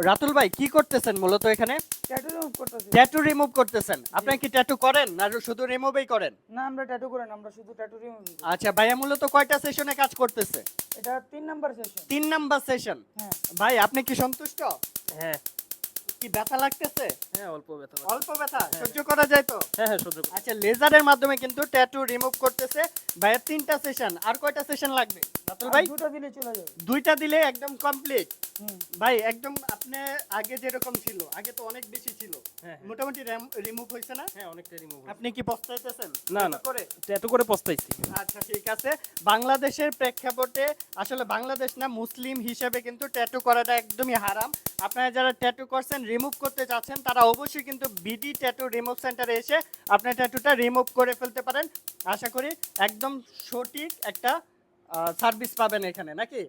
রাতুল ভাই কি করতেছেন মূলত এখানে? ট্যাটু রিমুভ করতেছি। ট্যাটু রিমুভ করতেছেন। আপনারা কি ট্যাটু করেন না শুধু রিমুভই করেন? না আমরা ট্যাটু করি না, আমরা শুধু ট্যাটু রিমুভ করি। আচ্ছা ভাইয়া মূলত কয়টা সেশনে কাজ করতেছে? এটা 3 নাম্বার সেশন। 3 number session. হ্যাঁ ভাই আপনি কি সন্তুষ্ট? হ্যাঁ কি ব্যথা লাগতেছে? হ্যাঁ অল্প ব্যথা অল্প ব্যথা সহ্য করা যায় তো? হ্যাঁ হ্যাঁ সহ্য করতে আচ্ছা লেজারের মাধ্যমে কিন্তু ট্যাটু রিমুভ করতেছে। ভাইয়া 3টা সেশন, আর কয়টা সেশন লাগবে রাতুল ভাই? আর দুটো দিলে চলে যাবে। 2টা দিলে একদম কমপ্লিট। হুম। ভাই একদম আপনি আগে যেরকম ছিল, আগে তো অনেক বেশি ছিল, হ্যাঁ মোটামুটি রিমুভ হয়েছে না? হ্যাঁ অনেকটা রিমুভ আপনি কি পস্তাইতেছেন না না করে? ট্যাটু করে পস্তাইছি আচ্ছা ঠিক আছে। বাংলাদেশের প্রেক্ষাপটে আসলে বাংলাদেশ না, মুসলিম হিসেবে কিন্তু ট্যাটু করাটা একদমই হারাম। আপনারা যারা ট্যাটু করছেন, রিমুভ করতে চাচ্ছেন, তারা অবশ্যই কিন্তু বিডি ট্যাটু রিমুভ সেন্টারে এসে আপনার ট্যাটুটা রিমুভ করে ফেলতে পারেন। আশা করি একদম সঠিক একটা সার্ভিস পাবেন এখানে, নাকি?